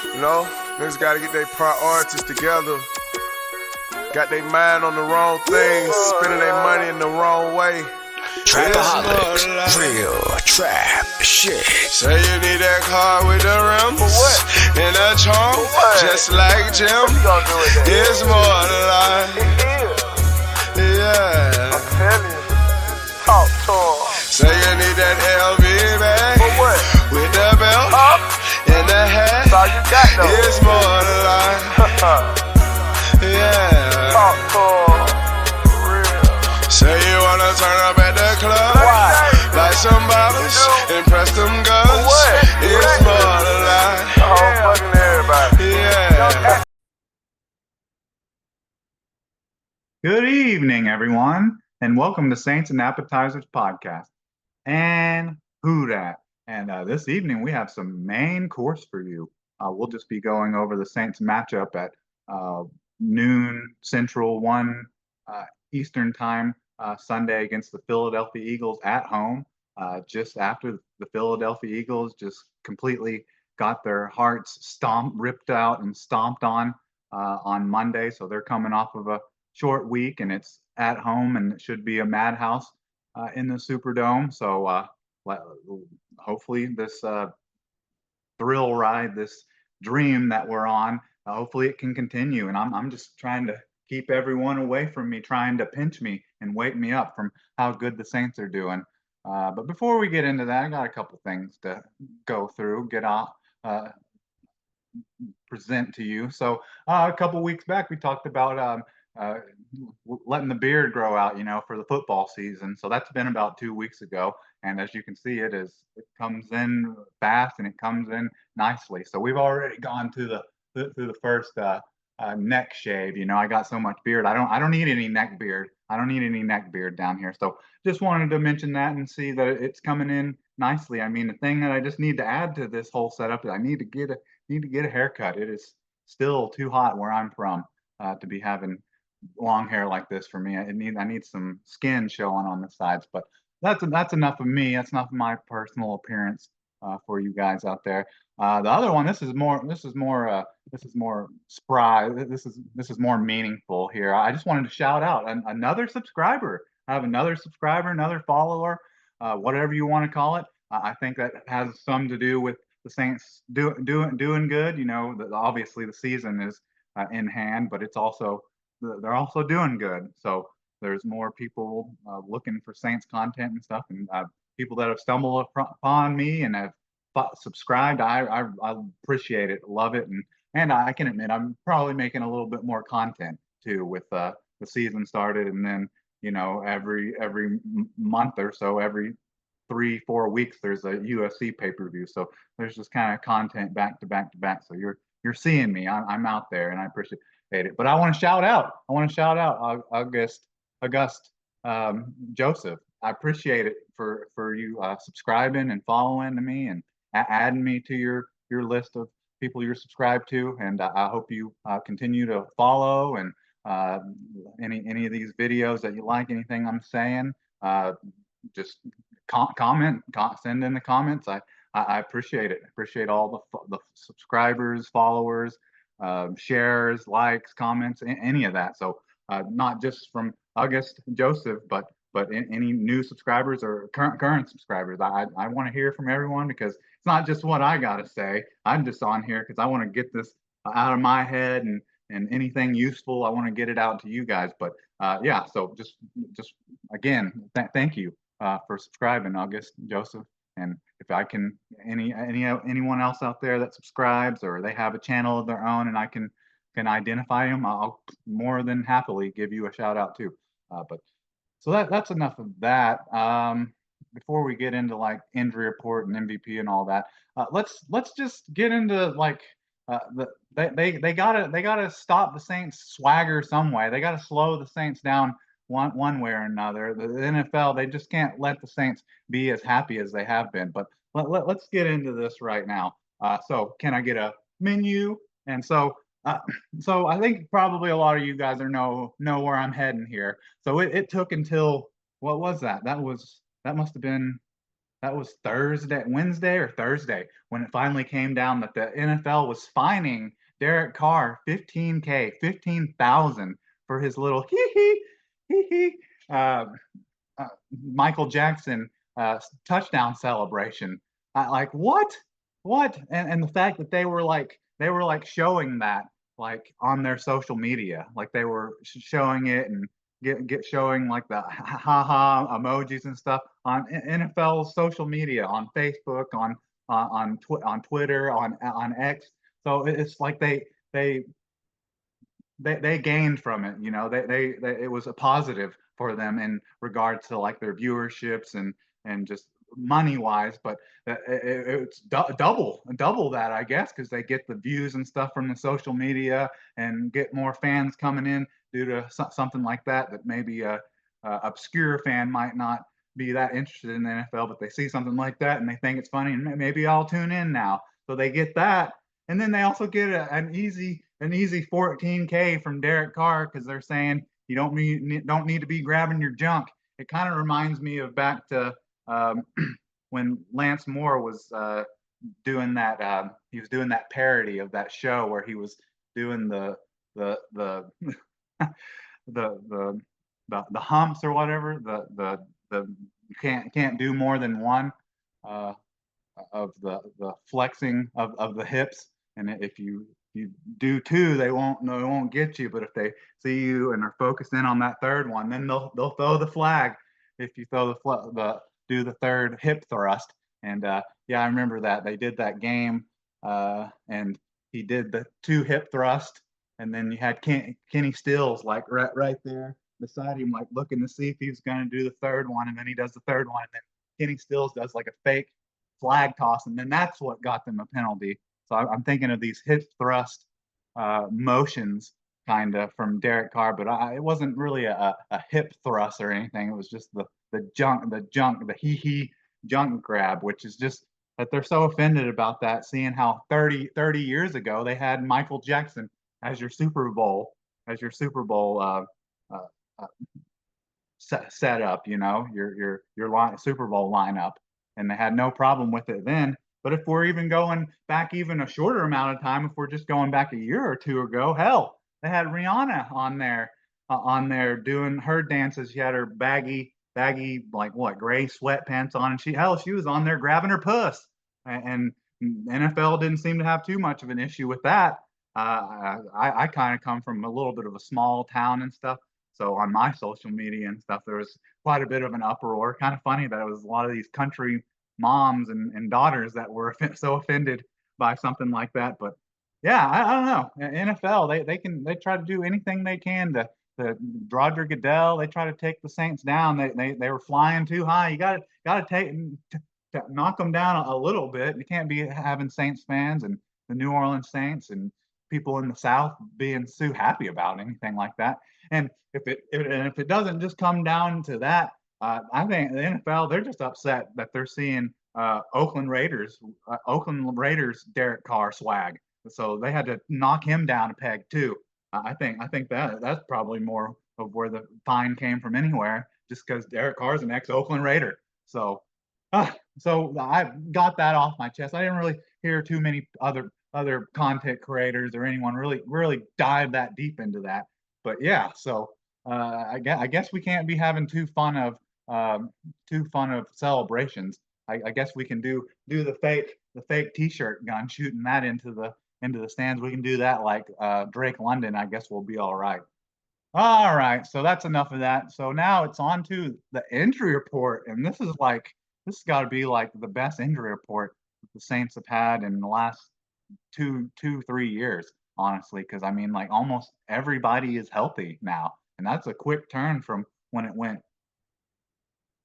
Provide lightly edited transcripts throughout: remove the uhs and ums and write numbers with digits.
You know, niggas gotta get their priorities together. Got their mind on the wrong things, spending their money in the wrong way. Trapaholics, real trap shit. Say you need that car with the rims and a charm, just like Jim. It's more than life. Yeah. I'm telling you. Talk to him. Say you need that LV bag with the belt and the hat. That's all you got though. It's more than life. Yeah. Talk to him. Real. Say you wanna turn up at the club, light some bottles, impress them girls. It's more than life. Fucking everybody. Yeah. Good evening, everyone, and welcome to Saints and Appetizers podcast. And who dat? And this evening we have some main course for you. We'll just be going over the Saints matchup at noon Central, 1 Eastern time, Sunday against the Philadelphia Eagles at home. Just after the Philadelphia Eagles just completely got their hearts ripped out and stomped on Monday, so they're coming off of a short week, and it's at home, and it should be a madhouse in the Superdome. So hopefully this thrill ride, this dream that we're on, hopefully it can continue. And I'm just trying to keep everyone away from me, trying to pinch me and wake me up from how good the Saints are doing. But before we get into that, I got a couple things to go through, get off, present to you. So a couple weeks back, we talked about letting the beard grow out, for the football season. So that's been about 2 weeks ago. And as you can see, it comes in fast and it comes in nicely. So we've already gone through the first neck shave. I got so much beard. I don't need any neck beard. I don't need any neck beard down here. So just wanted to mention that and see that it's coming in nicely. I mean, the thing that I just need to add to this whole setup is I need to get a haircut. It is still too hot where I'm from to be having long hair like this for me. I need some skin showing on the sides, but that's enough of me. That's enough of my personal appearance for you guys out there. The other one, this is more spry. This is more meaningful here. I just wanted to shout out another subscriber. I have another subscriber, another follower, whatever you want to call it. I think that has some to do with the Saints doing good. Obviously the season is in hand, but they're also doing good. So there's more people looking for Saints content and stuff, and people that have stumbled upon me and have subscribed. I appreciate it, love it, and I can admit I'm probably making a little bit more content too with the season started, and then every month or so, every 3-4 weeks, there's a UFC pay-per-view. So there's just kind of content back to back to back. So you're seeing me. I'm out there, and I appreciate it. But I want to shout out August Joseph. I appreciate it for you subscribing and following to me and adding me to your list of people you're subscribed to. And I hope you continue to follow, and any of these videos that you like, anything I'm saying, just comment, send in the comments. I appreciate it. I appreciate all the subscribers, followers, shares, likes, comments, any of that. So not just from August Joseph, but any new subscribers or current subscribers. I want to hear from everyone, because it's not just what I got to say. I'm just on here because I want to get this out of my head, and anything useful, I want to get it out to you guys. But yeah, so just again, thank you for subscribing, August Joseph. And if I can, anyone else out there that subscribes, or they have a channel of their own and I can identify them, I'll more than happily give you a shout out too. But so that's enough of that. Before we get into like injury report and MVP and all that, let's just get into like they gotta stop the Saints swagger some way. They gotta slow the Saints down one way or another. The NFL, they just can't let the Saints be as happy as they have been. But let's get into this right now. So can I get a menu? And so I think probably a lot of you guys know where I'm heading here. So it took until, what was that? That must have been Wednesday or Thursday, when it finally came down that the NFL was fining Derek Carr 15K, 15,000 for his little hee uh, Michael Jackson touchdown celebration. Like what? What? And the fact that they were like showing that like on their social media, like they were showing it and get showing like the ha emojis and stuff on NFL social media, on Facebook, on Twitter, on X. So it's like they they gained from it. They it was a positive for them in regards to like their viewerships and just money wise. But it's double that, I guess, because they get the views and stuff from the social media and get more fans coming in due to something like that maybe a obscure fan might not be that interested in the NFL, but they see something like that and they think it's funny and maybe I'll tune in now. So they get that, and then they also get an easy 14K from Derek Carr because they're saying you don't need to be grabbing your junk. It kind of reminds me of back to when Lance Moore was doing that. He was doing that parody of that show where he was doing the the the humps or whatever. The you can't do more than one. Uh, of the flexing of the hips, and if you do two, they won't get you. But if they see you and are focused in on that third one, then they'll throw the flag if you throw the do the third hip thrust. And yeah, I remember that they did that game, and he did the two hip thrust, and then you had Kenny Stills like right there beside him, like looking to see if he was going to do the third one, and then he does the third one, and then Kenny Stills does like a fake flag toss, and then that's what got them a penalty. So I'm thinking of these hip thrust motions kind of from Derek Carr, but it wasn't really a hip thrust or anything. It was just the HeHe junk grab, which is just that they're so offended about that, seeing how 30 years ago they had Michael Jackson as your Super Bowl uh, uh, set up, your Super Bowl lineup, and they had no problem with it then. But if we're even going back even a shorter amount of time, if we're just going back a year or two ago, hell, they had Rihanna on there doing her dances. She had her baggy like what gray sweatpants on, and she was on there grabbing her puss, and NFL didn't seem to have too much of an issue with that. I kind of come from a little bit of a small town and stuff. So on my social media and stuff, there was quite a bit of an uproar. Kind of funny that it was a lot of these country moms and daughters that were so offended by something like that. But yeah, I don't know. NFL, they try to do anything they can to Roger Goodell. They try to take the Saints down. They were flying too high. You got to take to knock them down a little bit. You can't be having Saints fans and the New Orleans Saints and people in the South being too happy about anything like that. And if it doesn't just come down to that, I think the NFL, they're just upset that they're seeing Oakland Raiders Derek Carr swag. So they had to knock him down a peg too. I think that's probably more of where the fine came from anywhere, just because Derek Carr is an ex-Oakland Raider. So I got that off my chest. I didn't really hear too many other content creators or anyone really dive that deep into that. But yeah, so I guess we can't be having too fun of celebrations. I guess we can do the fake T-shirt gun, shooting that into the stands. We can do that like Drake London. I guess we'll be all right. All right, so that's enough of that. So now it's on to the injury report, and this has got to be like the best injury report the Saints have had in the last 3 years, honestly, because I mean, like almost everybody is healthy now, and that's a quick turn from when it went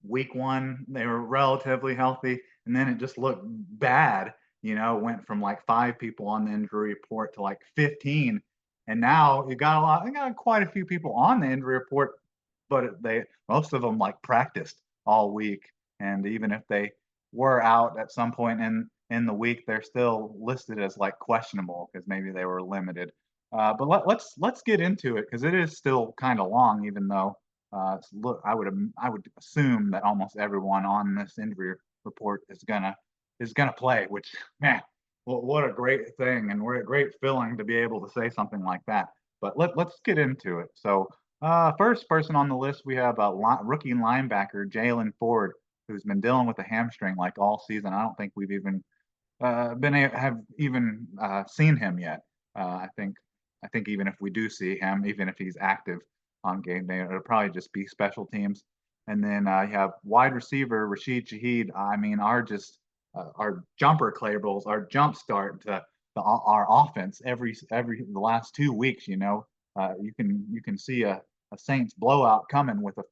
week one, they were relatively healthy, and then it just looked bad. Went from like 5 people on the injury report to like 15, and now you got quite a few people on the injury report, but most of them like practiced all week, and even if they were out at some point in the week, they're still listed as like questionable because maybe they were limited. But let's get into it because it is still kind of long, even though look, I would assume that almost everyone on this injury report is gonna play. Which, man, what a great thing, and what a great feeling to be able to say something like that. But let's get into it. So, first person on the list, we have rookie linebacker Jalen Ford, who's been dealing with a hamstring like all season. I don't think we've even have even seen him yet. I think even if we do see him, even if he's active on game day, it'll probably just be special teams. And then you have wide receiver Rashid Shaheed. I mean, our jumper Clayballs, our jump start to our offense every the last 2 weeks. You can see a Saints blowout coming with a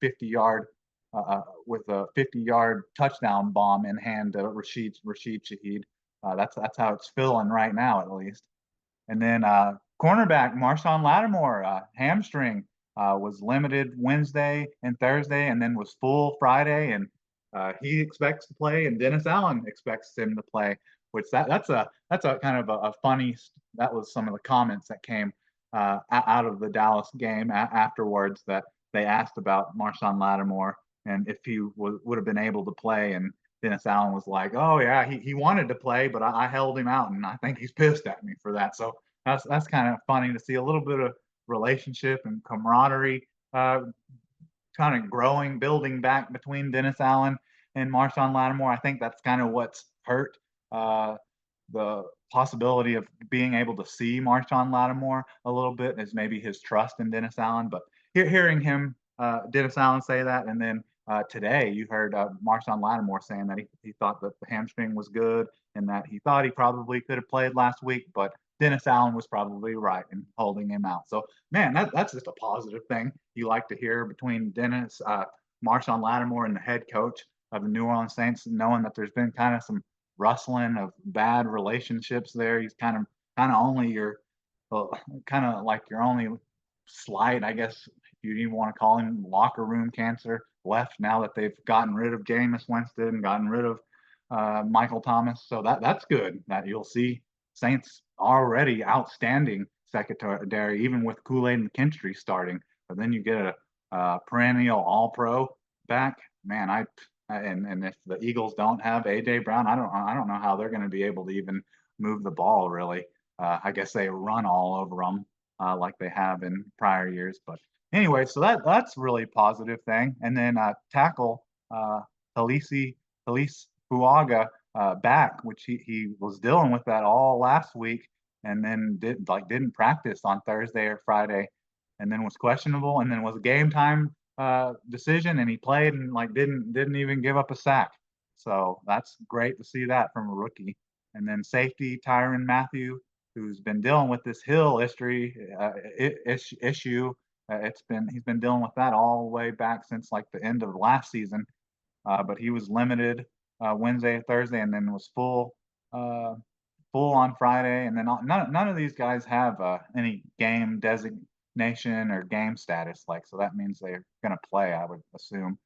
50-yard touchdown bomb in hand to Rashid Shaheed. That's how it's feeling right now, at least. And then cornerback Marshawn Lattimore, hamstring, was limited Wednesday and Thursday, and then was full Friday. And he expects to play, and Dennis Allen expects him to play. Which that's a kind of a funny. That was some of the comments that came out of the Dallas game afterwards, that they asked about Marshawn Lattimore and if he would have been able to play. And Dennis Allen was like, "Oh yeah, he wanted to play, but I held him out, and I think he's pissed at me for that." So that's kind of funny to see a little bit of relationship and camaraderie kind of growing, building back between Dennis Allen and Marshawn Lattimore. I think that's kind of what's hurt uh, the possibility of being able to see Marshawn Lattimore a little bit, is maybe his trust in Dennis Allen. But hearing him, Dennis Allen, say that, and then today you heard Marshawn Lattimore saying that he thought that the hamstring was good, and that he thought he probably could have played last week, but Dennis Allen was probably right in holding him out. So, man, that's just a positive thing you like to hear between Marshawn Lattimore, and the head coach of the New Orleans Saints, knowing that there's been kind of some rustling of bad relationships there. He's kind of only your kind of like your only slight, I guess, if you even want to call him, locker room cancer left, now that they've gotten rid of Jameis Winston and gotten rid of Michael Thomas. So that's good that you'll see Saints already outstanding secondary, even with Kool-Aid and Kentry starting. But then you get a perennial All-Pro back. Man, and if the Eagles don't have AJ Brown, I don't know how they're going to be able to even move the ball, really. I guess they run all over them like they have in prior years. But anyway, so that's really positive thing. And then tackle Halise Fuaga back, which he was dealing with that all last week, and then didn't practice on Thursday or Friday, and then was questionable, and then was a game time decision, and he played and didn't even give up a sack. So that's great to see that from a rookie. And then safety Tyrann Mathieu, who's been dealing with this Hill issue. He's been dealing with that all the way back since like the end of last season. But he was limited Wednesday, Thursday, and then was full on Friday. And then none of these guys have any game designation or game status, so that means they're going to play, I would assume.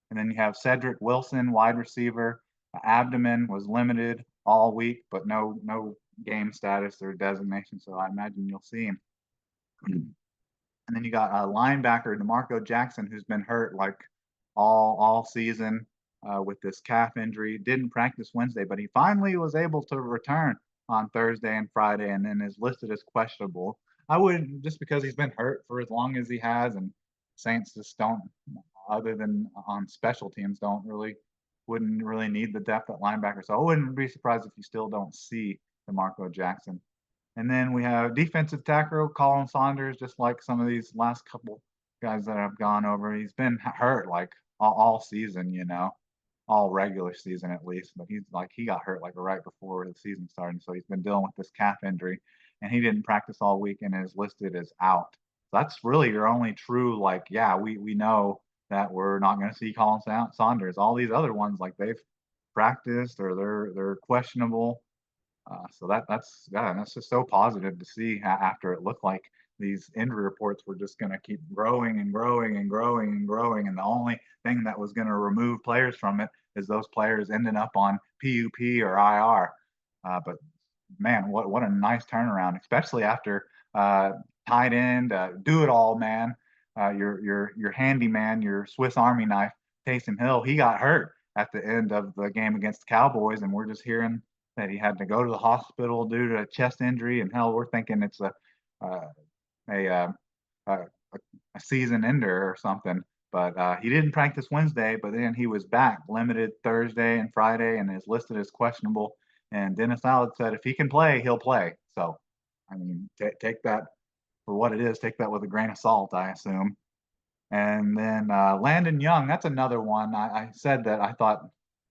And then you have Cedric Wilson, wide receiver. Abdomen was limited all week, but no game status or designation, so I imagine you'll see him. And then you got linebacker DeMarco Jackson, who's been hurt like all season with this calf injury. Didn't practice Wednesday, but he finally was able to return on Thursday and Friday, and then is listed as questionable. I wouldn't, just because he's been hurt for as long as he has, and Saints just don't, other than on special teams, wouldn't really need the depth at linebacker. So I wouldn't be surprised if you still don't see DeMarco Jackson. And then we have defensive tackle Colin Saunders, just like some of these last couple guys that I've gone over. He's been hurt like all season, all regular season at least. But he got hurt like right before the season started, so he's been dealing with this calf injury, and he didn't practice all week and is listed as out. So that's really your only true we know that we're not going to see Colin Saunders. All these other ones, they've practiced or they're questionable. So that's just so positive to see after it looked like these injury reports were just going to keep growing and growing and growing and growing. And the only thing that was going to remove players from it is those players ending up on PUP or IR. But man, what a nice turnaround, especially after tight end, do it all man, your handyman, your Swiss Army knife, Taysom Hill. He got hurt at the end of the game against the Cowboys, and we're just hearing that he had to go to the hospital due to a chest injury, and hell, we're thinking it's uh, a a, a season ender or something. But he didn't practice Wednesday, but then he was back limited Thursday and Friday, and is listed as questionable. And Dennis Allen said if he can play, he'll play. So, I mean, take that for what it is. Take that with a grain of salt, I assume. And then Landon Young, that's another one. I said that I thought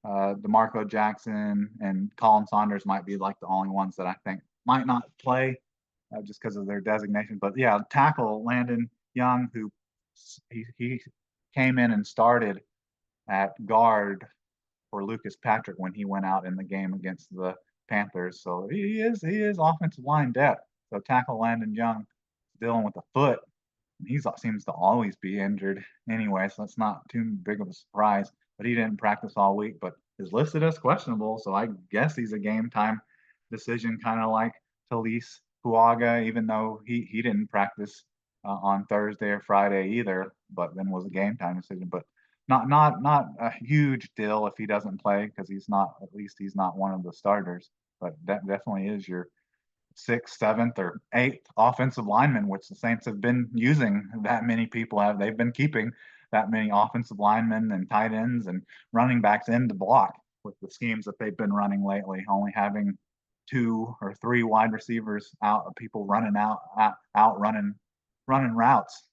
DeMarco Jackson and Colin Saunders might be like the only ones that I think might not play just because of their designation. But yeah, tackle Landon Young, who he came in and started at guard for Lucas Patrick when he went out in the game against the Panthers. So he is offensive line depth. So tackle Landon Young dealing with a foot. And he seems to always be injured anyway, so it's not too big of a surprise. But he didn't practice all week, but is listed as questionable. So I guess he's a game time decision, kind of like Talise Huaga, even though he didn't practice on Thursday or Friday either, but then was a game time decision. But not a huge deal if he doesn't play because he's not, at least he's not one of the starters. But that definitely is your sixth, seventh, or eighth offensive lineman, which the Saints have been using. That many people have. They've been keeping that many offensive linemen and tight ends and running backs in to block with the schemes that they've been running lately, only having 2 or 3 wide receivers out, people running out running routes.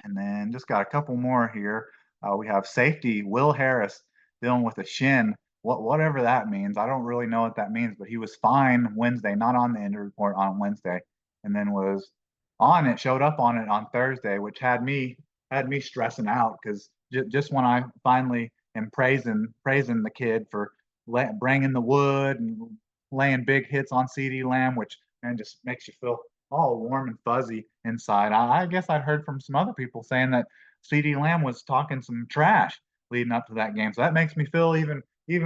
And then just got a couple more here. We have safety Will Harris dealing with a shin. Whatever that means, I don't really know what that means. But he was fine Wednesday, not on the injury report on Wednesday, and then was on it, showed up on it on Thursday, which had me stressing out because just when I finally am praising the kid for bringing the wood and laying big hits on CD Lamb, which man just makes you feel all warm and fuzzy inside. I guess I'd heard from some other people saying that CD Lamb was talking some trash leading up to that game, so that makes me feel even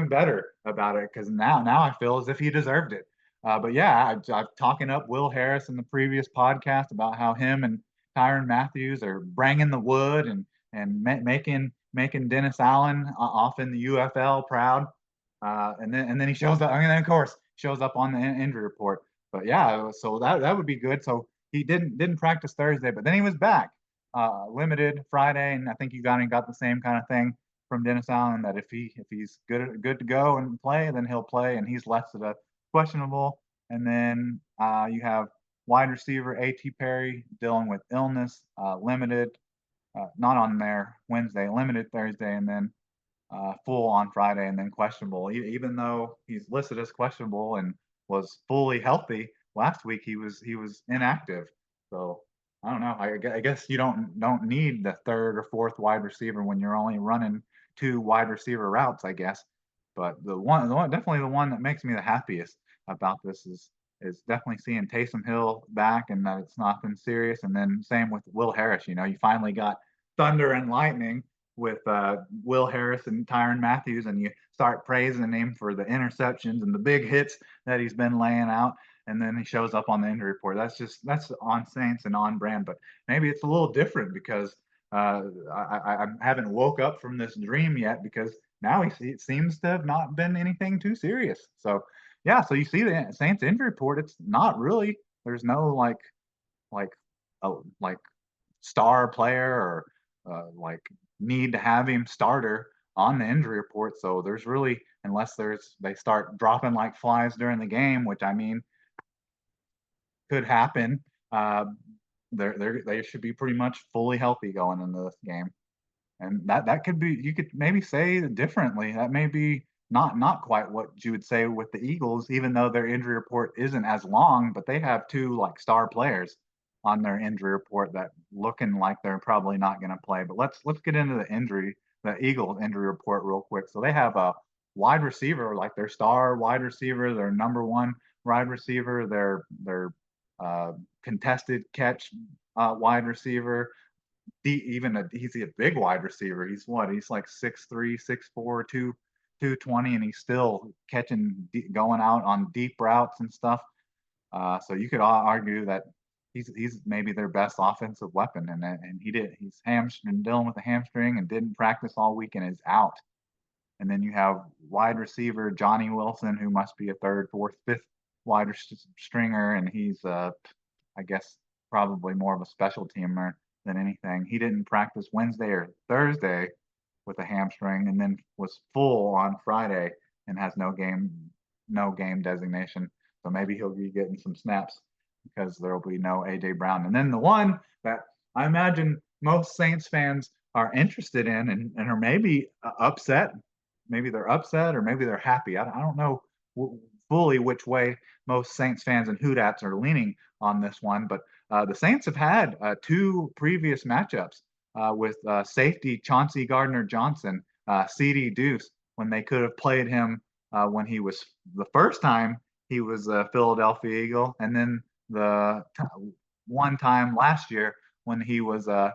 better about it because now I feel as if he deserved it. But yeah, I've talking up Will Harris in the previous podcast about how him and Tyrann Mathieu are bringing the wood and making Dennis Allen off in the UFL proud. And then he shows up. I mean, of course, shows up on the injury report. But yeah, so that would be good. So he didn't practice Thursday, but then he was back, limited Friday, and I think you got the same kind of thing from Dennis Allen that if he's good to go and play, then he'll play, and he's listed as questionable. And then you have wide receiver A.T. Perry dealing with illness, limited, not on there Wednesday, limited Thursday, and then full on Friday, and then questionable. Even though he's listed as questionable and was fully healthy last week, he was inactive. So I don't know. I guess you don't need the third or fourth wide receiver when you're only running 2 wide receiver routes, I guess. But definitely the one that makes me the happiest about this is definitely seeing Taysom Hill back and that it's nothing serious. And then same with Will Harris. You finally got thunder and lightning with Will Harris and Tyrann Mathieu, and you start praising him for the interceptions and the big hits that he's been laying out, and then he shows up on the injury report. That's on Saints and on brand, but maybe it's a little different because I haven't woke up from this dream yet because now it seems to have not been anything too serious. So yeah, so you see the Saints injury report. It's not really. There's no like like star player or like need to have him starter on the injury report. So there's really, unless they start dropping like flies during the game, which I mean could happen. They should be pretty much fully healthy going into this game, and that could be, you could maybe say differently. That may be not quite what you would say with the Eagles, even though their injury report isn't as long, but they have 2 like star players on their injury report that looking like they're probably not going to play. But let's get into the Eagles injury report real quick. So they have a wide receiver, like their star wide receiver, their number 1 wide receiver, their contested catch wide receiver. He's a big wide receiver. He's like 6'3", 6'4", 220, and he's still going out on deep routes and stuff. So you could argue that he's maybe their best offensive weapon, and he's dealing with a hamstring and didn't practice all week and is out. And then you have wide receiver Johnny Wilson, who must be a third, fourth, fifth stringer, and he's I guess probably more of a special teamer than anything. He didn't practice Wednesday or Thursday with a hamstring, and then was full on Friday and has no game designation. So maybe he'll be getting some snaps because there will be no AJ Brown. And then the one that I imagine most Saints fans are interested in and are maybe upset. Maybe they're upset or maybe they're happy. I don't know fully which way most Saints fans and Hoodats are leaning on this one, but the Saints have had two previous matchups with safety Chauncey Gardner-Johnson, CD Deuce, when they could have played him when he was the first time he was a Philadelphia Eagle, and then the one time last year when he was a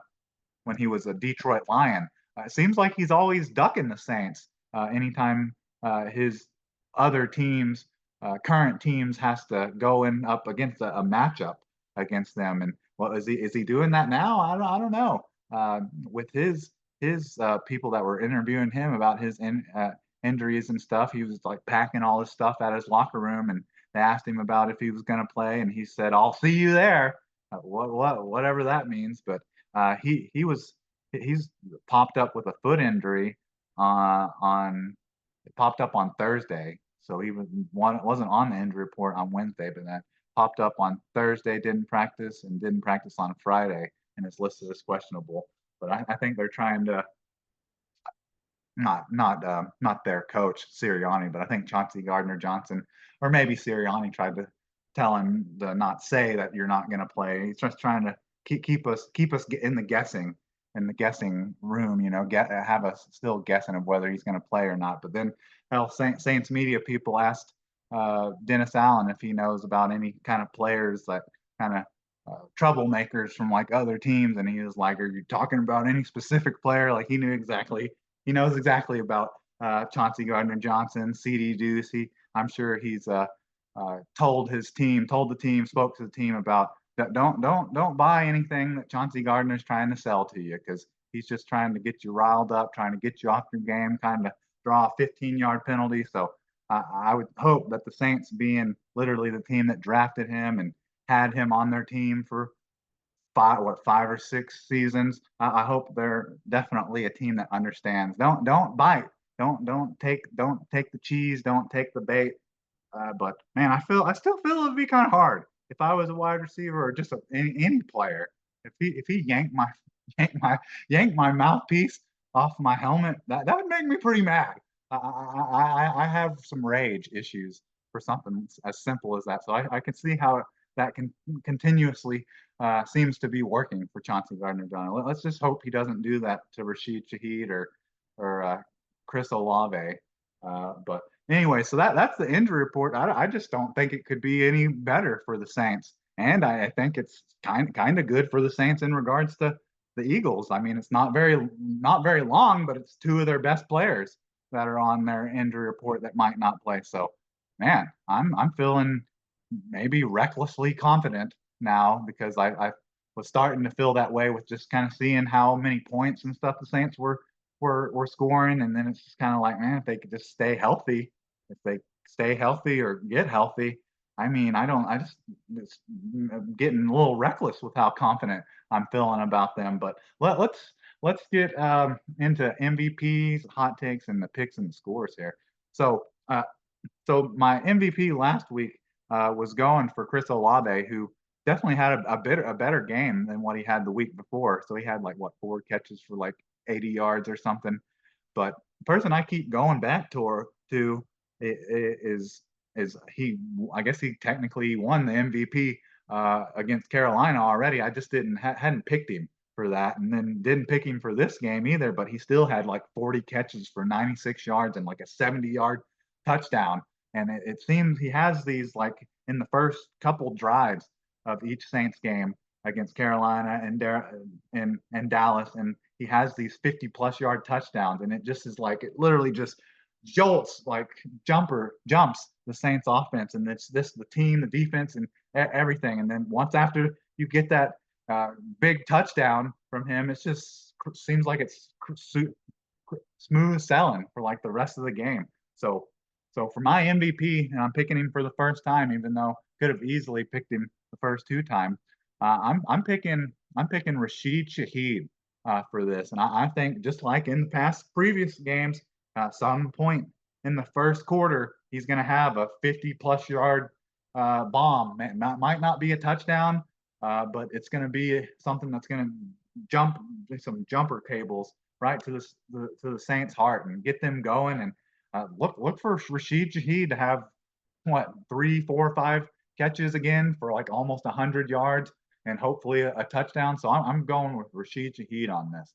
Detroit Lion. It seems like he's always ducking the Saints anytime his other teams, current teams, has to go in up against a matchup against them. And well, is he doing that now? I don't know. With his people that were interviewing him about his injuries and stuff, he was like packing all his stuff at his locker room, and they asked him about if he was going to play, and he said, "I'll see you there." Whatever that means, but he's popped up with a foot injury on it popped up on Thursday, so he wasn't on the injury report on Wednesday, but that popped up on Thursday. Didn't practice and didn't practice on Friday, and is listed as questionable. But I think they're trying to not their coach Sirianni, but I think Chauncey Gardner-Johnson, or maybe Sirianni, tried to tell him to not say that you're not going to play. He's just trying to keep us in the guessing room, have us still guessing of whether he's going to play or not. But then Saints media people asked Dennis Allen if he knows about any kind of players that kind of troublemakers from like other teams, and he was like, "Are you talking about any specific player?" Like he knows exactly about Chauncey Gardner-Johnson, CD Deuce. I'm sure he's told the team, spoke to the team about don't buy anything that Chauncey Gardner's trying to sell to you, because he's just trying to get you riled up, trying to get you off your game, kind of draw a 15-yard penalty. So I would hope that the Saints, being literally the team that drafted him and had him on their team for five or six seasons, I hope they're definitely a team that understands. Don't bite. Don't take the cheese. Don't take the bait. But man, I still feel it'd be kind of hard if I was a wide receiver or just any player. If he yanked my mouthpiece off my helmet, that would make me pretty mad. I have some rage issues for something as simple as that. So I can see how that can continuously seems to be working for Chauncey Gardner-Johnson. Let's just hope he doesn't do that to Rashid Shaheed or Chris Olave. But anyway, so that's the injury report. I just don't think it could be any better for the Saints, and I think it's kind of good for the Saints in regards to the Eagles. I mean, it's not very long, but it's two of their best players that are on their injury report that might not play. So, man, I'm feeling maybe recklessly confident now, because I was starting to feel that way with just kind of seeing how many points and stuff the Saints were scoring, and then it's just kind of like, man, if they could just stay healthy, or get healthy. I mean, it's getting a little reckless with how confident I'm feeling about them. But let's get into MVPs, hot takes, and the picks and the scores here. So my MVP last week was going for Chris Olave, who definitely had a better game than what he had the week before. So he had like 4 catches for like 80 yards or something. But the person I keep going back to is he. I guess he technically won the MVP against Carolina already. I just hadn't picked him for that, and then didn't pick him for this game either. But he still had like 40 catches for 96 yards and like a 70-yard touchdown. And it seems he has these like in the first couple drives of each Saints game against Carolina and Dallas, and he has these 50+ yard touchdowns, and it just is like, it literally just jumps the Saints offense, and it's the team, the defense, and everything. And then once after you get that big touchdown from him, it just seems like it's smooth selling for like the rest of the game. So for my MVP, and I'm picking him for the first time, even though could have easily picked him the first two times. I'm picking Rashid Shaheed for this, and I think just like in the past previous games, at some point in the first quarter, he's going to have a 50+ yard bomb. Might not be a touchdown, but it's going to be something that's going to jump some jumper cables right to the Saints' heart and get them going. And look for Rashid Shaheed to have what 3, 4, 5 catches again for like almost 100 yards and hopefully a touchdown. So I'm going with Rashid Shaheed on this.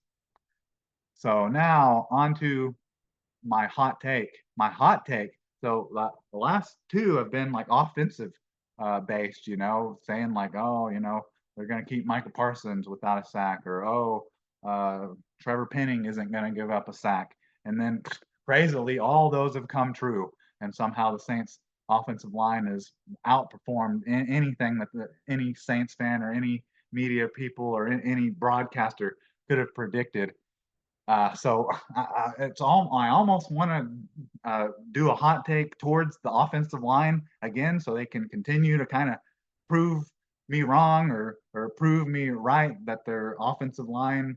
So now on to my hot take. My hot take. So the last two have been like offensive based, saying like, oh, they're going to keep Michael Parsons without a sack, or Trevor Penning isn't going to give up a sack. And then crazily, all those have come true. And somehow the Saints offensive line has outperformed anything that any Saints fan or any media people or any broadcaster could have predicted. So I almost want to do a hot take towards the offensive line again, so they can continue to kind of prove me wrong or prove me right that their offensive line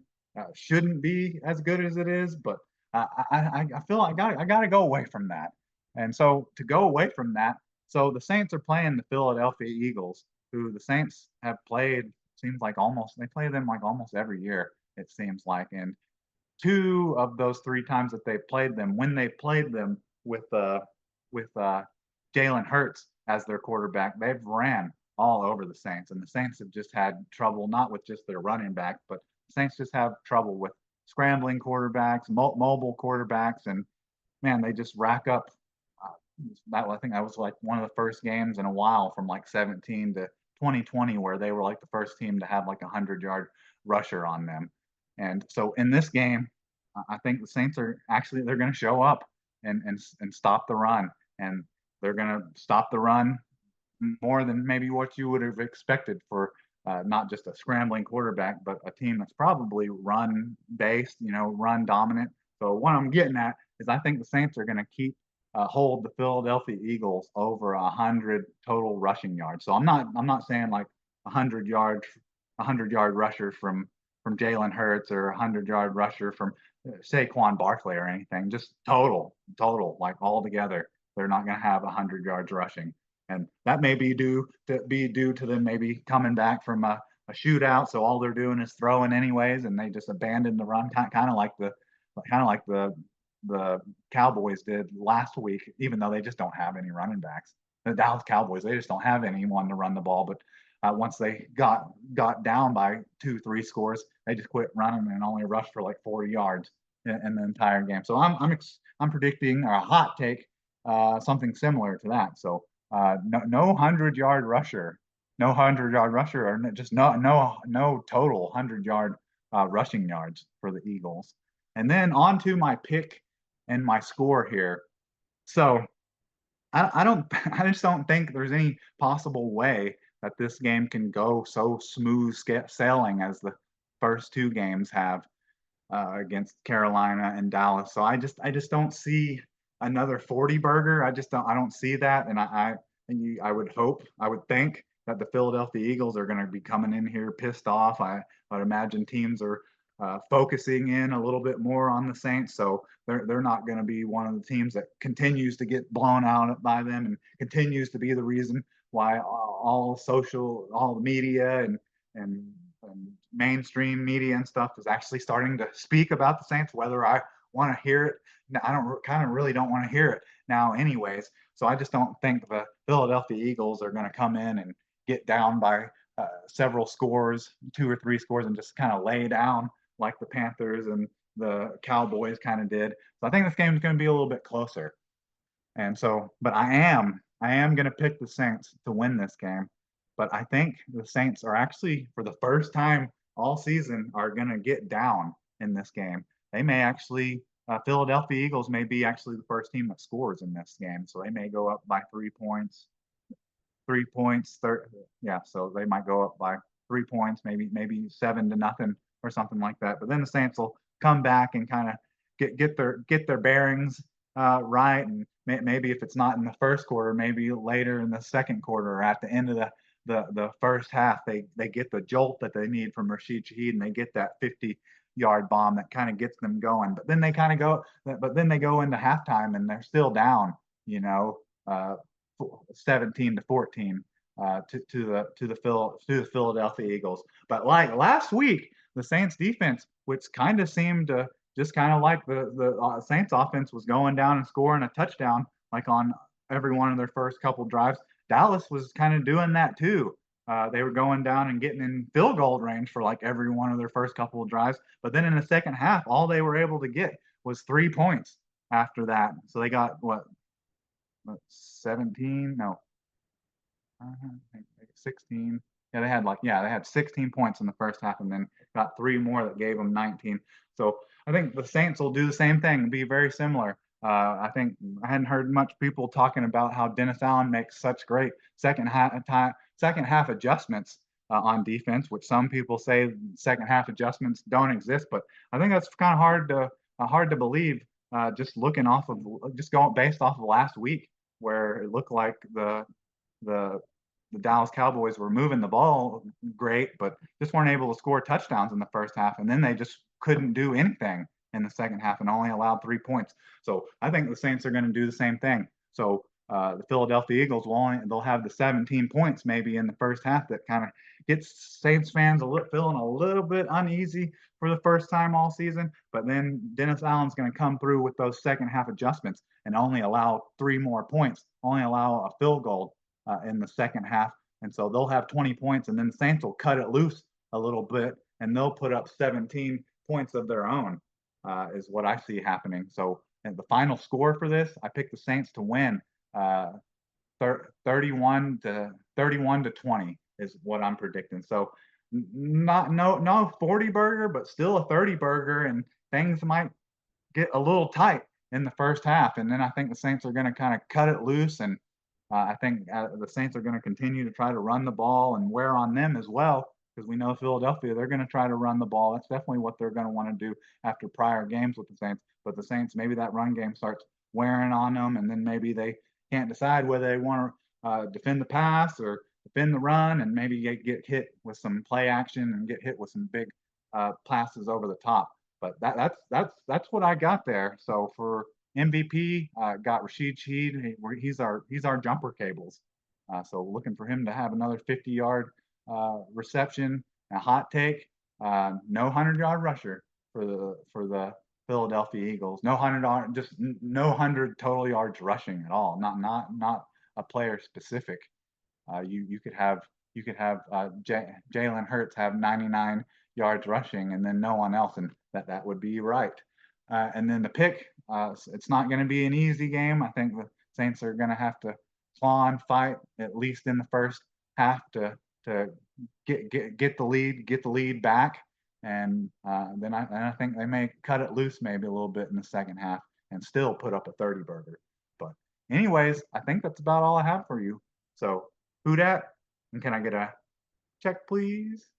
shouldn't be as good as it is. But I feel like I got to go away from that. And so to go away from that, so the Saints are playing the Philadelphia Eagles, who the Saints have played. Seems like they play them like almost every year. It seems like, and two of those three times that they played them, when they played them with Jalen Hurts as their quarterback, they've ran all over the Saints, and the Saints have just had trouble not with just their running back, but the Saints just have trouble with scrambling quarterbacks, mobile quarterbacks, and man, they just rack up. I think that was like one of the first games in a while from like 17 to 2020 where they were like the first team to have like 100-yard rusher on them. And so in this game, I think the Saints they're going to show up and stop the run, and they're going to stop the run more than maybe what you would have expected for not just a scrambling quarterback, but a team that's probably run based, run dominant. So what I'm getting at is I think the Saints are going to hold the Philadelphia Eagles over 100 total rushing yards. So I'm not saying like 100-yard rusher from Jalen Hurts or 100-yard rusher from Saquon Barkley or anything. Just total, like all together, they're not going to have 100 yards rushing, and that may be due to them maybe coming back from a shootout. So all they're doing is throwing anyways, and they just abandon the run, kind of like the Cowboys did last week, even though they just don't have any running backs. The Dallas Cowboys, they just don't have anyone to run the ball. But once they got down by 2-3 scores, they just quit running and only rushed for like 40 yards in the entire game. So I'm predicting a hot take, something similar to that. So no 100-yard rusher, or just no total 100-yard rushing yards for the Eagles. And then on to my pick and my score here. So I just don't think there's any possible way that this game can go so smooth sailing as the first two games have against Carolina and Dallas. So I just don't see another 40 burger. I don't see that. And I would think that the Philadelphia Eagles are going to be coming in here pissed off. I'd imagine teams are focusing in a little bit more on the Saints, so they're not going to be one of the teams that continues to get blown out by them and continues to be the reason why all the media and mainstream media and stuff is actually starting to speak about the Saints, whether I want to hear it. I really don't want to hear it now anyways. So I just don't think the Philadelphia Eagles are going to come in and get down by several scores, 2 or 3 scores, and just kind of lay down like the Panthers and the Cowboys kind of did. So I think this game is going to be a little bit closer. And so, but I am going to pick the Saints to win this game. But I think the Saints are actually, for the first time all season, are going to get down in this game. They may actually, Philadelphia Eagles may be actually the first team that scores in this game. So they may go up by 3 points. 3 points, so they might go up by 3 points, maybe 7-0 or something like that. But then the Saints will come back and kind of get their bearings right, and maybe if it's not in the first quarter, maybe later in the second quarter or at the end of the first half, they get the jolt that they need from Rashid Shaheed, and they get that 50-yard bomb that kind of gets them going. But then they go into halftime and they're still down, you know, 17-14 to the Philadelphia Eagles. But like last week, the Saints defense, which kind of seemed to just kind of like the Saints offense was going down and scoring a touchdown like on every one of their first couple drives. Dallas was kind of doing that too. They were going down and getting in field goal range for like every one of their first couple of drives. But then in the second half, all they were able to get was 3 points after that. So they got what 17? No, 16. Yeah, they had 16 points in the first half and then got 3 more that gave them 19. So I think the Saints will do the same thing, be very similar. I think I hadn't heard much people talking about how Dennis Allen makes such great second half adjustments on defense, which some people say second half adjustments don't exist, but I think that's kind of hard to believe. Just going based off of last week, where it looked like the Dallas Cowboys were moving the ball great, but just weren't able to score touchdowns in the first half, and then they just couldn't do anything in the second half and only allowed 3 points. So I think the Saints are going to do the same thing. So the Philadelphia Eagles they'll have the 17 points maybe in the first half that kind of gets Saints fans feeling a little bit uneasy for the first time all season. But then Dennis Allen's going to come through with those second half adjustments and only allow 3 more points, only allow a field goal in the second half. And so they'll have 20 points, and then the Saints will cut it loose a little bit, and they'll put up 17 points of their own, is what I see happening. So and the final score for this, I picked the Saints to win 31-20 is what I'm predicting. So no 40 burger, but still a 30 burger, and things might get a little tight in the first half. And then I think the Saints are going to kind of cut it loose, and I think the Saints are going to continue to try to run the ball and wear on them as well, because we know Philadelphia, they're going to try to run the ball. That's definitely what they're going to want to do after prior games with the Saints. But the Saints, maybe that run game starts wearing on them, and then maybe they can't decide whether they want to defend the pass or defend the run, and maybe get hit with some play action and get hit with some big passes over the top. But that's what I got there. So for MVP, got Rashid Shaheed. He's our jumper cables. So looking for him to have another 50-yard reception. A hot take, no 100-yard rusher for the Philadelphia Eagles. No 100 total yards rushing at all. Not a player specific. You could have Jalen Hurts have 99 yards rushing and then no one else, and that would be right. And then the pick, it's not going to be an easy game. I think the Saints are going to have to claw and fight at least in the first half to get the lead back, and then I think they may cut it loose maybe a little bit in the second half and still put up a 30 burger. But anyways, I think that's about all I have for you. So who dat? And can I get a check, please?